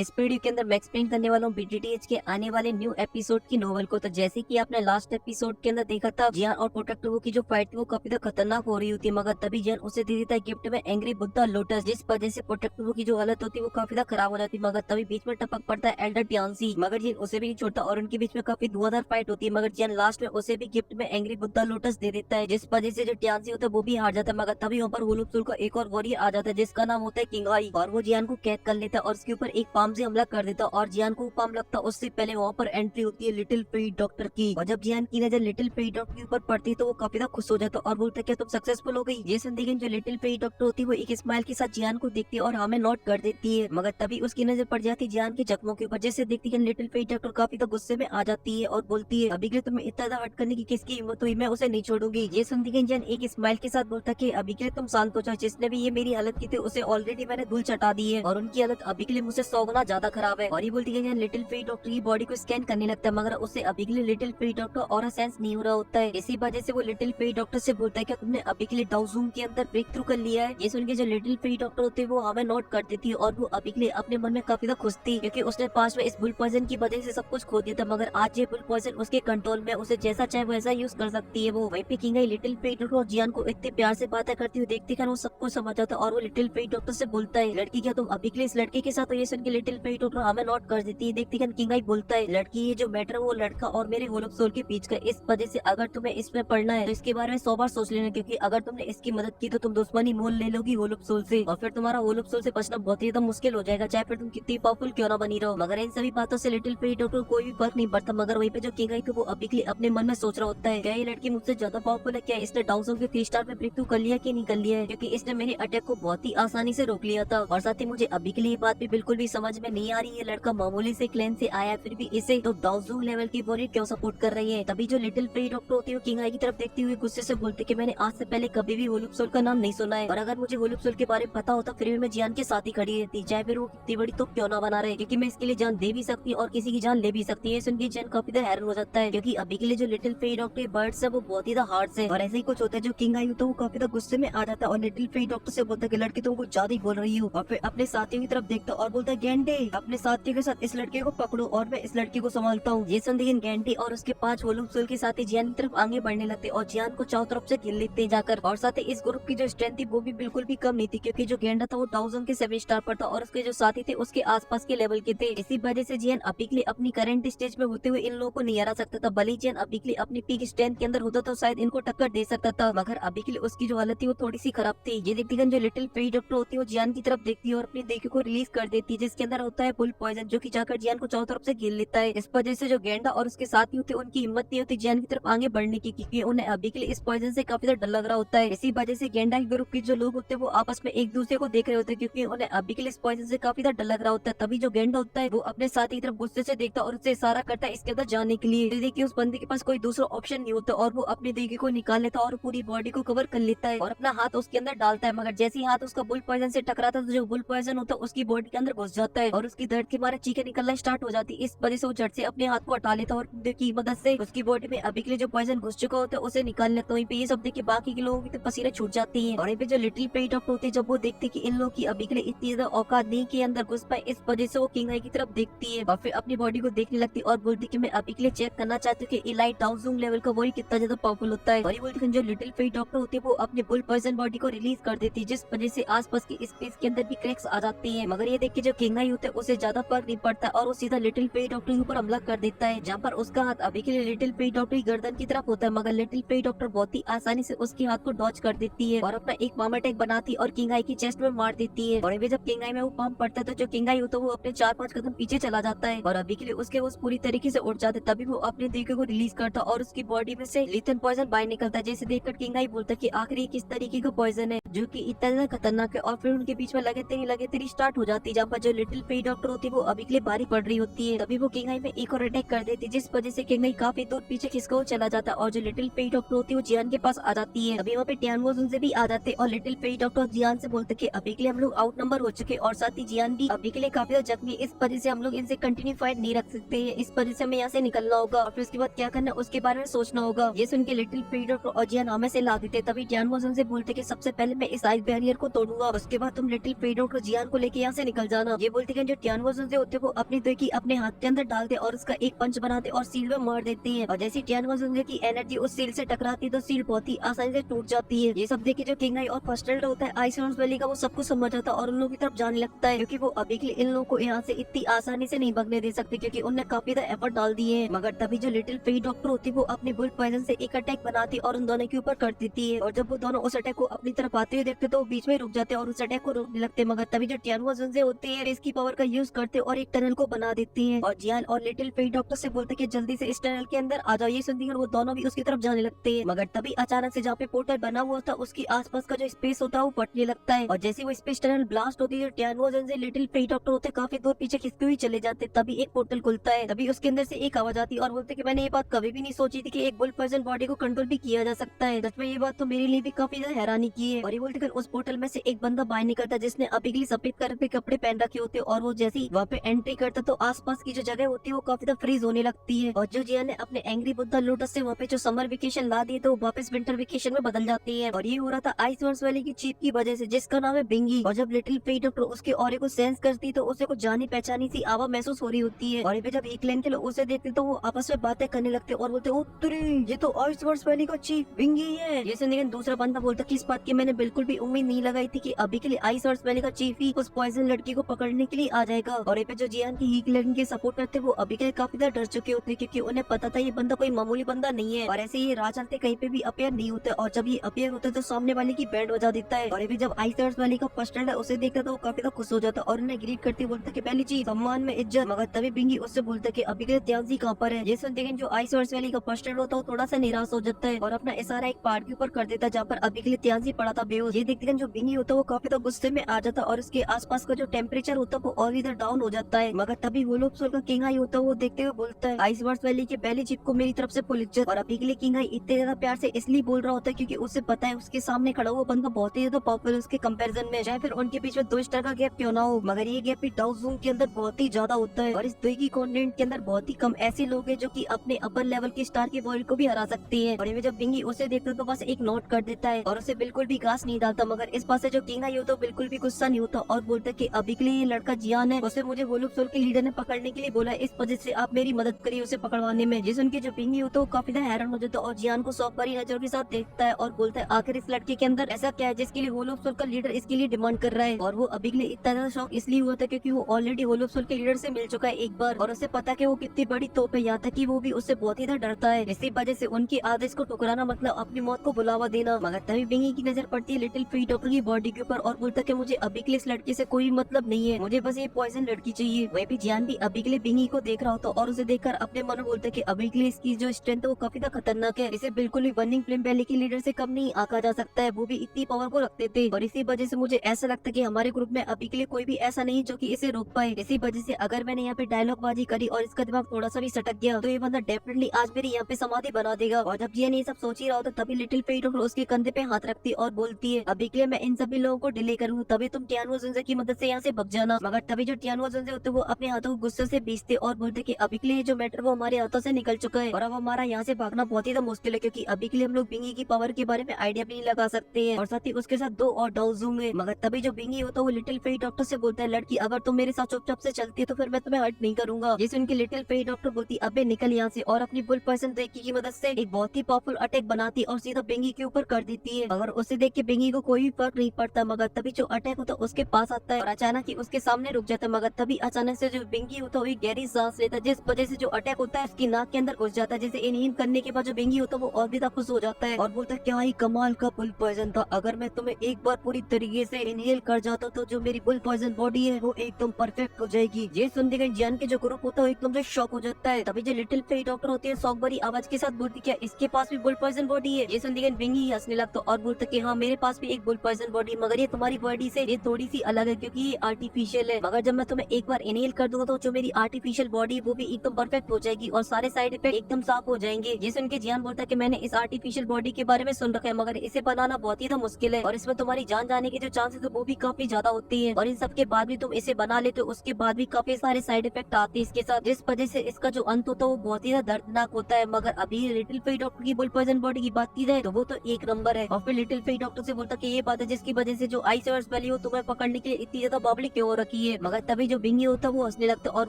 इस वीडियो के अंदर मैं एक्सप्लेन करने वाला हूँ बीटीटीएच के आने वाले न्यू एपिसोड की नोवेल को। तो जैसे कि आपने लास्ट एपिसोड के अंदर देखा था, जियान और प्रोटेक्टर वो की जो फाइट थी वो काफी खतरनाक हो रही होती है, मगर तभी जियान उसे दे देता है गिफ्ट में एंग्री बुद्धा लोटस, जिस वजह से प्रोटेक्टर की जो हालत होती है वो काफी खराब हो जाती है। मगर तभी बीच में टपक पड़ता है एल्डर टियानसी, मगर जिन उसे भी नहीं छोड़ता और उनके बीच में काफी धुआंधार फाइट होती है। मगर जियान लास्ट में उसे भी गिफ्ट में एंग्री बुद्धा लोटस दे देता है, जिस वजह से जो टियानसी होता है वो भी हार जाता है। मगर तभी वहाँ पर वोलुपसुल का एक और वॉरियर आ जाता है जिसका नाम होता है किंगाई, और वो जियान को कैद कर लेता है और उसके ऊपर एक पाम से हमला कर देता है। और जियान को पाम लगता है उससे पहले वहाँ पर एंट्री होती है लिटिल फेरी डॉक्टर की, और जब जियान की नजर लिटिल फेरी डॉक्टर के ऊपर पड़ती है तो वो काफी खुश हो जाता है और बोलता है कि तुम सक्सेसफुल हो गई। ये सुन देखिए जो लिटिल फेरी डॉक्टर होती है वो एक स्माइल के साथ जियान को देखती है और हमें नोट कर देती है। मगर तभी उसकी नजर पड़ जाती है जियान के जख्मों के ऊपर, जैसे देखती है लिटिल फेरी डॉक्टर काफी गुस्से में आ जाती है और बोलती है अभी के लिए तुम्हें इतना ज्यादा हट करने की किसकी हिम्मत हुई, मैं उसे नहीं छोड़ूंगी। ये सुन देखिए जियान एक स्माइल के साथ बोलता है कि अभी के लिए तुम शांत हो जाओ, जिसने भी ये मेरी हालत की थी उसे ऑलरेडी मैंने धूल चटा दी है और उनकी हालत अभी के लिए मुझसे 100 गुना ज्यादा खराब है। और ये बोलती है लिटिल फेरी डॉक्टर की बॉडी को स्कैन करने लगता है, मगर उसे अभी के लिए लिटिल फेरी डॉक्टर और सेंस नहीं हो रहा होता है। इसी वजह से वो लिटिल फेरी डॉक्टर से बोलता है कि तुमने अभी के लिए डाउजूम के अंदर ब्रेक थ्रू कर लिया है। ये सुन के जो लिटिल फेरी डॉक्टर होते है वो हमें नोट कर देती है और वो अभी के लिए अपने मन में काफी खुश थी, क्योंकि उसने पास में इस बुल पॉइजन की वजह से सब कुछ खो दिया था। मगर आज ये बुल पॉइजन उसके कंट्रोल में, उसे जैसा चाहे वैसा यूज कर सकती है वो। वहीं पे किंगाई लिटिल फेरी डॉक्टर और जियान को इतने प्यार से बातें करती हुई देखती है वो सब कुछ समझ जाता है और वो लिटिल फेरी डॉक्टर से बोलता है लड़की क्या तुम अभी के लिए इस लड़के के साथ हो। ये सुन के लिटिल फेरी डॉक्टर हमें नोट कर देती है। देखती है किंगाई बोलता है लड़की ये जो मैटर वो लड़का और मेरे होलोक सोल के बीच का, इस वजह से अगर तुम्हें इसमें पढ़ना है तो इसके बारे में 100 बार सोच लेना, क्योंकि अगर तुमने इसकी मदद की तो तुम दुश्मनी मोल ले लोगी होलोक सोल से और फिर तुम्हारा होलोक सोल से बचना बहुत ही ज्यादा मुश्किल हो जाएगा, चाहे फिर तुम कितनी पावरफुल क्यों ना बनी रहो। मगर इन सभी बातों से लिटिल फेरी डॉक्टर को कोई भी फर्क नहीं पड़ता। मगर वहीं पे जो किंगाई थी वो अभी के लिए अपने मन में सोच रहा होता है क्या ये लड़की मुझसे ज्यादा पावरफुल है, क्या इसने डाउनसोन के 3 स्टार पे ब्रेक थ्रू कर लिया कि नहीं कर लिया है, क्योंकि इसने मेरे अटैक को बहुत ही आसानी से रोक लिया था। और साथ ही मुझे अभी के लिए बात भी बिल्कुल भी समझ में नहीं आ रही है, लड़का मामूली से क्लैन से आया फिर भी इसे तो डाउनसोन लेवल की वॉरियर क्यों सपोर्ट कर रही है। तभी जो लिटिल फेरी डॉक्टर होती है किंगाई की तरफ देखती हुई गुस्से से बोलती कि मैंने आज से पहले कभी भी होलोक सोल का नाम नहीं सुना है, और अगर मुझे होलोक सोल के बारे में पता होता फिर भी मैं जियान के साथ ही खड़ी रहती, चाहे फिर वो कितनी बड़ी तो क्यों ना बना रहे, क्योंकि मैं इसके लिए जान दे भी सकती और किसी की जान ले भी सकती है। सुन के जियान काफी हैरान हो जाता है, क्योंकि अभी के लिए जो लिटिल फेरी डॉक्टर बर्ड्स है वो बहुत ही हार्ड है। और ऐसे ही कुछ होता है जो किंगाई होता है वो काफी गुस्से में आ जाता है और लिटिल फेरी डॉक्टर से बोलता है कि लड़की तुम कुछ ज्यादा ही बोल रही हो, और फिर अपने साथियों की तरफ देखता और बोलता है गेंडे अपने साथियों के साथ इस लड़के को पकड़ो और मैं इस लड़की को संभालता हूँ। ये सुन देखिए गेंडे और उसके 5 होलोक सोल के साथी जियान की तरफ आगे बढ़ने लगते और जियान को चारों तरफ से घेर लेते जाकर। और साथ ही इस ग्रुप की जो स्ट्रेंथ थी वो भी बिल्कुल भी कम नहीं थी, क्योंकि जो गेंडा था वो 1000 के 7 स्टार पर था और उसके जो साथी थे उसके आसपास के लेवल के थे। इसी वजह से जियान अभी के लिए अपनी करंट स्टेज में होते हुए इन लोगों को नहीं हरा सकता था। भले जियान अभी के लिए अपनी पीक स्ट्रेंथ के अंदर होता तो शायद इनको टक्कर दे सकता था, मगर अभी के लिए उसकी जो हालत थी वो थोड़ी सी खराब थी। ये देखती जो लिटिल फेरी डॉक्टर होती है वो जियान की तरफ देखती है और अपनी देखे को रिलीज कर देती है, जिसके अंदर होता है बुल पॉइजन, जो कि जाकर जियान को चारों तरफ से घेर लेता है। इस वजह से जो गेंडा और उसके साथी होते उनकी हिम्मत नहीं होती जियान की तरफ आगे बढ़ने की, क्योंकि उन्हें अभी के लिए इस पॉइजन से काफी डर लग रहा होता है। इसी वजह से गेंडा के ग्रुप के जो लोग होते हैं वो आपस में एक दूसरे को देख रहे होते हैं, क्योंकि उन्हें अभी के लिए इस पॉइजन से काफी डर लग रहा होता है। तभी जो गेंडा होता है वो अपने साथी की तरफ गुस्से से देखता और उससे इशारा करता है इसके अंदर जाने के लिए। देखिए उस बंदे के पास कोई दूसरा ऑप्शन नहीं होता और वो अपने देखे को निकाल लेता और पूरी बॉडी को कवर कर लेता है और अपना हाथ उसके अंदर डालता है। मगर जैसे ही हाथ उसका बुल पॉइजन से टकराता है तो जो बुल पॉइजन होता है उसकी बॉडी के अंदर घुस जाता है और उसकी दर्द के मारे चीखें निकलना स्टार्ट हो जाती है। इस वजह से वो झट से अपने हाथ को हटा लेता है और की मदद से उसकी बॉडी में अभी के लिए जो पॉइजन घुस चुका होता है उसे निकाल लेता है। वहीं पे ये सब देख के बाकी के लोगों की तो पसीने छूट जाती है। और वहीं पे जो लिटिल फेरी डॉक्टर होती है जब वो देखती है कि इन लोगों की अभी के लिए इतनी ज्यादा औकात नहीं के अंदर घुस पाए, इस वजह से वो किंगाई की तरफ देखती है और फिर अपनी बॉडी को देखने लगती है और बोलती है कि मैं अभी के लिए चेक करना चाहती हूँ कि इलाइट डाउनजूम लेवल का वही कितना ज्यादा पावरफुल होता है। और ये बोलती है जो लिटिल फेरी डॉक्टर होती है वो अपने बुल पॉइजन बॉडी को रिलीज कर देती है, जिस वजह से आसपास की स्पेस के अंदर भी क्रैक्स आ जाती है। मगर ये देख के जो किंगाई होता है उसे ज्यादा फर्क नहीं पड़ता और वो सीधा लिटिल फेरी डॉक्टर के ऊपर हमला कर देता है, जहाँ पर उसका हाथ अभी के लिए लिटिल फेरी डॉक्टर की गर्दन की तरफ होता है। मगर लिटिल फेरी डॉक्टर बहुत ही आसानी से उसके हाथ को डॉच कर देती है और अपना एक पाम अटैक बनाती है और किंगाई की चेस्ट में मार देती है। और जब किंगाई में वो पाम पड़ता है तो जो किंगाई होता है वो अपने 4-5 कदम पीछे चला जाता है और अभी के लिए उसके वो पूरी तरीके से उठ जाते। तभी वो अपने देखे को रिलीज करता और उसकी बॉडी में से लिथन पॉइजन बाहर निकलता है, जैसे देखकर किंगाई बोलता है कि आखिर ये किस तरीके का पॉइजन है जो कि इतना ज्यादा खतरनाक है। और फिर उनके बीच में लगातार स्टार्ट हो जाती है, जहाँ पर जो लिटिल फेरी डॉक्टर होती है वो अभी के लिए बारी पड़ रही होती है। तभी वो किंगाई में एक और अटैक कर देती है, जिस वजह से किंगाई काफी दूर पीछे खिसका हुआ चला जाता है और जो लिटिल फेरी डॉक्टर होती है वो जियान के पास आ जाती है। अभी वहाँ पे टियानवो उनसे भी आ जाते और लिटिल फेरी डॉक्टर जियान से बोलते कि अभी के लिए हम लोग आउट नंबर हो चुके और साथ ही जियान भी अभी के लिए काफी ज्यादा जख्मी, इस वजह से हम लोग इनसे कंटिन्यू फाइट नहीं रख सकते, इस वजह से हमें यहाँ से निकलना होगा और फिर उसके बाद क्या करना है उसके बारे में सोचना होगा। ये सुन के लिटिल फेरी डॉक्टर और जियान हमें से ला देते। तभी टियानवो उनसे बोलते कि सबसे पहले मैं इस आइस बैरियर को तोड़ूंगा, उसके बाद तुम लिटिल फेरी डॉक्टर जियान को लेके यहाँ से निकल जाना। ये बोलते देखते हैं जो टियान से होते हैं वो अपनी दोई अपने हाथ के अंदर डालते और उसका एक पंच बनाते और सील में मार देते हैं। और जैसे टियान की एनर्जी उस सील से टकराती है तो सील बहुत ही आसानी से टूट जाती है। ये सब देखे जो किंग आई और फर्स्ट एड होता है आइस वैली का वो सब कुछ समझ आता है और उन लोगों की तरफ जाने लगता है, क्योंकि वो अभी के लिए इन लोगों को यहाँ से इतनी आसानी से नहीं भागने दे सकते क्योंकि उनने काफी ज्यादा एफर्ट डाल दिए हैं। मगर तभी जो लिटिल फेई डॉक्टर होती है वो अपनी बुल पॉइजन से एक अटैक बनाती और उन दोनों के ऊपर कर देती है। और जब वो दोनों उस अटैक को अपनी तरफ आते हुए देखते तो वो बीच में रुक जाते और उस अटैक को रोकने लगते। मगर तभी जो टियान होती है इसकी पावर का यूज करते और एक टनल को बना देती है और जियान और लिटिल फेई डॉक्टर से बोलते कि जल्दी से इस टनल के अंदर आ जाओ। ये सुनती है वो दोनों भी उसकी तरफ जाने लगते हैं। मगर तभी अचानक से जहाँ पे पोर्टल बना हुआ था उसके आसपास का जो स्पेस होता है वो फटने लगता है और जैसे वो स्पेस टनल ब्लास्ट होती है टियान से लिटिल फेई डॉक्टर होते काफी दूर पीछे खिसके हुए चले जाते। तभी एक पोर्टल खुलता है, तभी उसके अंदर से एक आवाज आती है और बोलते कि मैंने ये बात कभी भी नहीं सोची थी कि एक बुल पर्सन बॉडी को कंट्रोल भी किया जा सकता है। सच में ये बात तो मेरे लिए भी काफी ज्यादा हैरानी की है। और ये बोलते उस पोर्टल में से एक बंदा बाहर निकलता जिसने अभी के लिए सफेद कलर के कपड़े पहन रखे होते और वो जैसे ही वहाँ पे एंट्री करता तो आसपास की जो जगह होती है वो काफी ज्यादा फ्रीज होने लगती है और जो जिया ने अपने एंग्री बुद्धा लोटस से वहाँ पे जो समर वेकेशन ला दिए तो वो वापस विंटर वेकेशन में बदल जाती है। और ये हो रहा था आइस वैली की चीफ की वजह से जिसका नाम है बिंगी। और जब लिटिल फेई डॉक्टर उसके ऑरे को सेंस करती तो उसे कुछ जानी पहचानी सी आवा महसूस हो रही होती है। और ये जब एक लाइन के लोग उसे देखते तो वो आपस में बातें करने लगते और बोलते ओ तेरी ये तो आइस वैली का चीफ बिंगी है। ये सुनने दूसरा बंदा बोलता कि इस बात की मैंने बिल्कुल भी उम्मीद नहीं लगाई थी कि अभी के लिए आइस वैली का चीफ ही उस पॉइजन लड़की को पकड़ने के लिए आ जाएगा। और ये पे जो जियान की हीक लड़की के सपोर्ट करते वो अभी के लिए काफी ज्यादा डर चुके होते क्योंकि उन्हें पता था ये बंदा कोई मामूली बंदा नहीं है और ऐसे ये राह चलते कहीं पे भी अपेयर नहीं होते और जब ये अपेयर होते तो सामने वाले की बैंड बजा देता है। और ये भी जब आइस वैली का फर्स्ट है उसे देखता तो वो काफी ज्यादा खुश हो जाता और उन्हें ग्रीट करते बोलता कि पहली चीज सम्मान में इज्जत। मगर तभी बिंगी उससे बोलता कि अभी के लिए त्याजी कहाँ पर है। ये सुनते जो आइस वैली का फर्स्ट एड होता है थोड़ा सा निराश हो जाता है और अपना इशारा एक पहाड़ के ऊपर कर देता है जहाँ पर अभी के लिए त्याजी पड़ा था बेहोश। ये देखते जो बिंगी होता है वो काफी ज्यादा गुस्से में आ जाता और उसके आसपास का जो टेम्परेचर होता है वो और इधर डाउन हो जाता है। मगर तभी वो लोग का किंग आई होता है वो देखते हुए बोलता है आइस वैली के पहले चीफ को मेरी तरफ से फुल इज्जत। और अभी के लिए किंग आई इतने ज्यादा प्यार से इसलिए बोल रहा होता है क्योंकि उसे पता है उसके सामने खड़ा हुआ बंदा बहुत ही ज्यादा पॉपुलर उसके कंपैरिजन में, चाहे फिर उनके बीच में 2 स्टार का गैप क्यों ना हो मगर ये गैप भी डाउ ज़ूम के अंदर बहुत ही ज्यादा होता है। और इस दुई की कॉन्टिनेंट के अंदर बहुत ही कम ऐसे लोग हैं जो कि अपने अपर लेवल के स्टार के वर्ल्ड को भी हरा सकते हैं। और ये जब बिंगी उसे देखता तो बस एक नोट कर देता है और उसे बिल्कुल भी घास नहीं डालता। मगर इस पास से जो किंग आई होता है बिल्कुल भी गुस्सा नहीं होता और बोलता है कि अभी के लिए ये लड़का जियान है, उसे मुझे वोलुप सोल के लीडर ने पकड़ने के लिए बोला, इस वजह से आप मेरी मदद करिए उसे पकड़वाने में। जिस उनके जो बिंगी होता है वो काफी हैरान हो जाता है और जियान को सौंप भरी नजरों के साथ देखता है और बोलता है आखिर इस लड़के के अंदर ऐसा क्या है जिसके लिए वोलुप सोल का लीडर इसके लिए डिमांड कर रहा है। और वो अभी के लिए इतना ज्यादा शौक इसलिए हुआ था क्योंकि वो ऑलरेडी वोलुप सोल के लीडर से मिल चुका है एक बार और उसे पता कि वो कितनी बड़ी तोप है, यहाँ तक कि वो भी उससे बहुत ही डरता है। इसी वजह से उनकी आदेश को ठुकराना मतलब अपनी मौत को बुलावा देना। मगर तभी बिंगी की नजर पड़ती है लिटिल फेई डॉक्टर की बॉडी के ऊपर और बोलता है कि मुझे अभी के लिए इस लड़के से कोई मतलब नहीं है, मुझे बस ये पॉइजन लड़की चाहिए। वही भी जियान भी अभी के लिए बिंगी को देख रहा होता और उसे देखकर अपने मन में बोलता है कि अभी के लिए इसकी जो स्ट्रेंथ है वो काफी खतरनाक है, इसे बिल्कुल भी बर्निंग फ्लेम वैली के लीडर से कम नहीं आंका जा सकता है, वो भी इतनी पावर को रखते थे। और इसी वजह से मुझे ऐसा लगता है कि हमारे ग्रुप में अभी के लिए कोई भी ऐसा नहीं जो कि इसे रोक पाए। इसी वजह से अगर मैंने यहाँ पे डायलॉग बाजी करी और इसका दिमाग थोड़ा सा भी सटक गया तो ये बंदा डेफिनेटली आज मेरी यहाँ पे समाधि बना देगा। और जब जियान ये सब सोच ही रहा होता तभी लिटिल फेई डॉक्टर उसके कंधे पे हाथ रखती और बोलती है अभी के लिए मैं इन सभी लोगों को डिले करूँ, तभी तुम टियानो जुंजे की मदद से यहाँ से भग जाना। मगर तभी जो टियानो जुंजे होते वो अपने हाथों को गुस्से से बीचते और बोलते कि अभी के लिए जो मैटर वो हमारे हाथों से निकल चुका है और अब हमारा यहाँ से भागना बहुत ही मुश्किल है क्योंकि अभी के लिए हम लोग बिंगी की पावर के बारे में आइडिया भी नहीं लगा सकते हैं और साथ ही उसके साथ 2 और डाउज होंगे। मगर तभी जो बिंगी होता है वो लिटिल फेई डॉक्टर से बोलता है लड़की अगर तुम मेरे साथ चुपचाप से चलती है तो फिर मैं तुम्हें हर्ट नहीं करूंगा। जिस उनकी लिटिल फेई डॉक्टर बोलती अबे निकल यहाँ से और अपनी बुल पर्सन देखी की मदद से एक बहुत ही पावरफुल अटैक बनाती और सीधा बिंगी के ऊपर कर देती है। अगर उसे देख के बिंगी को कोई भी फर्क नहीं पड़ता मगर तभी जो अटैक होता है उसके पास आता है और अचानक ही उसके सामने रुक जाता है। मगर तभी अचानक से जो बिंगी होता है वो गहरी सांस लेता है जिस वजह से जो अटैक होता है उसकी नाक के अंदर घुस जाता है, जिसे इनहेल करने के बाद जो बिंगी होता है वो और भी ज्यादा खुश हो जाता है और बोलता है क्या ही कमाल का बुल पॉइजन था, अगर मैं तुम्हें एक बार पूरी तरीके से इनहेल कर जाता तो जो मेरी बुल पॉइजन बॉडी है वो एकदम परफेक्ट हो जाएगी। ये सुनते गए जियान के जो ग्रुप होता है एकदम से शॉक हो जाता है। तभी जो लिटिल फेई डॉक्टर होती है शौक भरी आवाज के साथ बोलती क्या इसके पास भी बुल पॉइजन बॉडी है। ये सुनते गए बिंगी हंसने लगता और बोलता कि हाँ मेरे पास भी एक बुल पॉइजन बॉडी मगर ये तुम्हारी बॉडी से ये थोड़ी सी अलग है क्योंकि ये आर्टिफिशियल है, मगर जब मैं तुम्हें एक बार इनहेल कर दूंगा तो जो मेरी आर्टिफिशियल बॉडी वो भी एकदम परफेक्ट हो जाएगी और सारे साइड इफेक्ट एकदम साफ हो जाएंगे। ये सुन के जियान बोलता है कि मैंने इस आर्टिफिशियल बॉडी के बारे में सुन रखा है मगर इसे बनाना बहुत ही मुश्किल है और इसमें तुम्हारी जान जाने के जो चांसेस है वो भी काफी ज्यादा होती है और इन सब के बाद भी तुम इसे बना लेते हो उसके बाद भी काफी सारे साइड इफेक्ट आते हैं इसके साथ, जिस वजह से इसका जो अंत होता है वो बहुत ही दर्दनाक होता है। मगर अभी लिटिल फेई डॉक्टर की बुल पॉइजन बॉडी की बात की जाए तो वो तो एक नंबर है। और फिर लिटिल फेई डॉक्टर से बोलता कि ये बात है जिसकी वजह से जो आइस वैली हो तुम्हें पकड़ने के लिए इतनी ज्यादा पब्लिक क्यों हो रखी चुकी है। मगर तभी जो बिंगी होता है वो हंसने लगता है और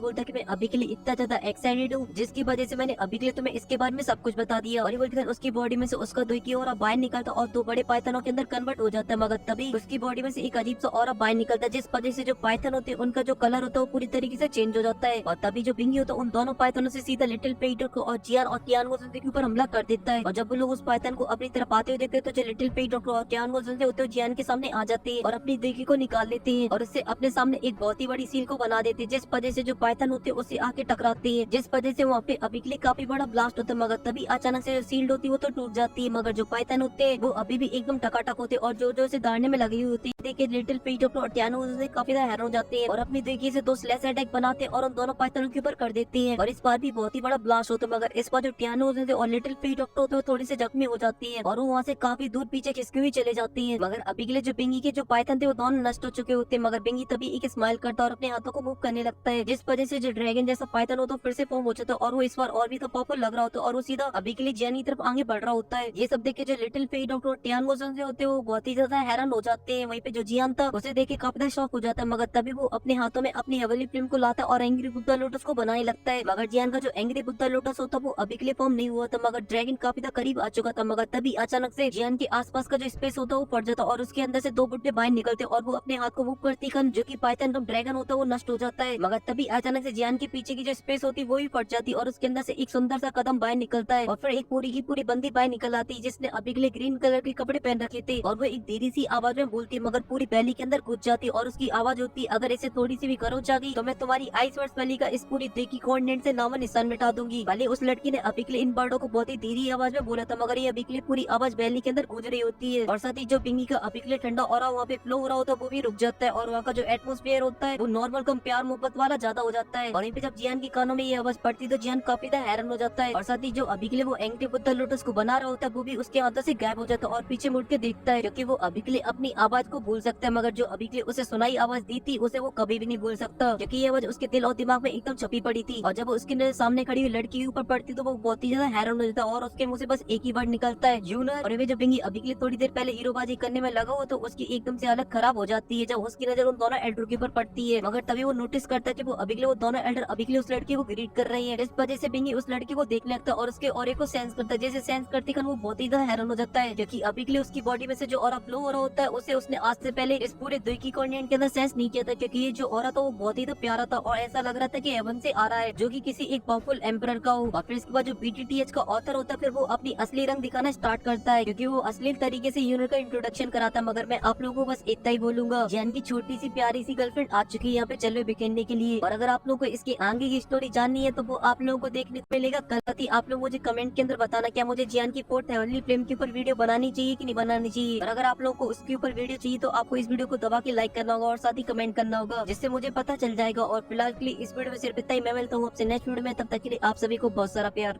बोलता है कि मैं अभी के लिए इतना ज्यादा एक्साइटेड हूँ जिसकी वजह से मैंने अभी के लिए तुम्हें इसके बारे में सब कुछ बता दिया। और ये बोलकर उसकी बॉडी में से उसका दुई की और बाहर निकलता और दो बड़े पाइथनों के अंदर कन्वर्ट हो जाता है। मगर तभी उसकी बॉडी में से एक अजीब सा और बाहर निकलता है जिस वजह से जो पाइथन होते हैं उनका जो कलर होता है वो पूरी तरीके से चेंज हो जाता है। और तभी जो बिंगी होता है उन दोनों पाइथनों से सीधा लिटिल पीटर को और जियान और कियान गोल्सन के ऊपर हमला कर देता है। और जब वो लोग उस पाइथन को अपनी तरफ आते हुए देखते हैं तो जो लिटिल पीटर और कियान गोल्सन होते हैं जियान के सामने आ जाते हैं और अपनी देखी को निकाल लेते हैं और उससे अपने सामने एक बहुत ही बड़ी सील को बना देते हैं जिस वजह से जो पाइथन होते हैं उससे आके टकराते हैं जिस वजह से वहाँ पे अभी के लिए काफी बड़ा ब्लास्ट होता है। मगर तभी अचानक से जो सील्ड होती है वो तो टूट जाती है। मगर जो पाइथन होते हैं वो अभी भी एकदम टकाटक होते हैं और जो से दाड़ने में लगी हुई होती है। देखिए लिटिल पीटर और टियानो से काफी ज्यादा हैरान हो जाते हैं और अपनी देखिए से दो स्लैश अटैक बनाते हैं और उन दोनों पाइथनों के ऊपर कर देते हैं। और इस बार भी बहुत ही बड़ा ब्लास्ट होता है। मगर इस बार जो टियानो और लिटिल पीटर होते हैं थोड़ी से जख्मी हो जाती है और वो वहाँ से काफी दूर पीछे खिसके हुए चले जाती है। मगर अभी के लिए जो बिंगी के जो पाइथन थे वो दोनों नष्ट हो चुके होते हैं। मगर बिंगी तभी एक स्माइल करता है और अपने हाथों को मूव करने लगता है जिस वजह से जो ड्रैगन जैसा पाइथन होता है फिर से फॉर्म हो जाता है और वो इस बार और भी तो पावरफुल लग रहा होता है और वो सीधा अभी के लिए जियान की तरफ आगे बढ़ रहा होता है। ये सब देख के जो लिटिल पीटर और टियान गोल्सन होते हैं वो बहुत ही ज्यादा हैरान हो जाते हैं। वहीं पे जो जियान था उसे देख के काफी ज्यादा शॉक हो जाता है। मगर तभी वो अपने हाथों में अपनी हवेली फिल्म को लाता है और एंग्री बुद्धा लोटस को बनाने लगता है। मगर जियान का जो एंग्री बुद्धा लोटस होता वो अभी के लिए फॉर्म नहीं हुआ था मगर ड्रैगन काफी ज्यादा करीब आ चुका था। मगर तभी अचानक से जियान के आसपास का जो स्पेस होता है वो फट जाता और उसके अंदर से दो बुड्ढे बाहर निकलते और वो अपने हाथ को मूव करती जो की पाइथन का ड्रैगन होता है वो नष्ट हो जाता है। मगर तभी अचानक से जियान के पीछे की जो स्पेस होती है वो भी फट जाती और उसके अंदर से एक सुंदर सा कदम बाहर निकलता है और फिर एक पूरी की पूरी बंदी बाहर निकल आती है जिसने अभी के लिए ग्रीन कलर के कपड़े पहन रखे थे और वो एक धीरे सी आवाज में बोलती है मगर पूरी बैली के अंदर घुस जाती और उसकी आवाज होती अगर इसे थोड़ी सी भी करो जागी तो मैं तुम्हारी आइस वर्ड्स वैली का इस पूरी देखी कोऑर्डिनेट से नामो निशान मिटा दूंगी। भले उस लड़की ने अभी के लिए इन वर्डों को बहुत ही धीरे आवाज में बोला था मगर ये अभी के लिए पूरी आवाज बैली के अंदर गूंज रही होती है और साथ ही जो बिंगी का अभी के लिए ठंडा और वहाँ पे फ्लो हो रहा होता है वो भी रुक जाता है और वहाँ का जो एटमोस्फेयर होता है वो नॉर्मल कम प्यार मोहब्बत वाला ज्यादा हो जाता है। और वहीं पे जब जियान की कानों में ये आवाज पड़ती तो जियान काफी ज्यादा हैरान हो जाता है और साथ ही जो अभी के लिए वो एंग्री बुद्धा लोटस को बना रहा होता है वो भी उसके हाथों से गायब हो जाता है और पीछे मुड़ के देखता है क्योंकि वो अभी के लिए अपनी आवाज को भूल सकता है मगर जो अभी के लिए उसे सुनाई आवाज दी थी उसे वो कभी भी नहीं भूल सकता क्योंकि ये आवाज उसके दिल और दिमाग में एकदम छपी पड़ी थी। और जब उसके सामने खड़ी हुई लड़की के ऊपर पड़ती तो वो बहुत ही ज्यादा हैरान हो जाता है और उसके मुंह से बस एक ही वर्ड निकलता है यूनर। और वे जब बिंगी अभी के लिए थोड़ी देर पहले हीरोबाजी करने में लगा हो तो उसकी एकदम से हालत खराब हो जाती है जब उसकी नजर उन दोनों एल्डर के ऊपर पड़ती है। मगर तभी वो नोटिस करता है कि वो अभी के लिए वो दोनों एल्डर अभी के लिए उस लड़की को ग्रीट कर रही है। इस वजह से बिंगी उस लड़की को देखने लगता है और उसके ऑरे को सेंस करता है। जैसे सेंस करते कर वो बहुत ही ज्यादा हैरान हो जाता है क्योंकि अभी के लिए उसकी बॉडी में से जो ऑरा फ्लो हो रहा होता है उसे उसने आज से पहले इस पूरे द्विकी कॉन्टिनेंट के अंदर सेंस नहीं किया था क्योंकि ये जो ऑरा था वो बहुत ही प्यारा था और ऐसा लग रहा था कि हेवन से आ रहा है जो कि किसी एक पावरफुल एम्परर का हो। और फिर इसके बाद जो बीटीटीएच का ऑथर होता है फिर वो अपनी असली रंग दिखाना स्टार्ट करता है क्योंकि वो असली तरीके से यूनिट का इंट्रोडक्शन कराता। मगर मैं आप लोगों को बस इतना ही बोलूंगा जियान की छोटी सी प्यारी सी गर्लफ्रेंड आ चुकी है यहाँ पे चलवे बिखेरने के लिए। और अगर आप लोगों को इसकी आगे की स्टोरी जाननी है तो वो आप लोगों को देखने को मिलेगा कल रात ही। आप लोग मुझे कमेंट के अंदर बताना क्या मुझे जियान की फोर्थ हेवनली फ्लेम के ऊपर वीडियो बनानी चाहिए कि नहीं बनानी चाहिए। और अगर आप लोगों को उसके ऊपर वीडियो चाहिए तो आपको इस वीडियो को दबा के लाइक करना होगा और साथ ही कमेंट करना होगा जिससे मुझे पता चल जाएगा। और फिलहाल के लिए इस वीडियो में सिर्फ इतना ही। मैं मिलता हूँ आपसे नेक्स्ट वीडियो में, तब तक के लिए आप सभी को बहुत सारा प्यार।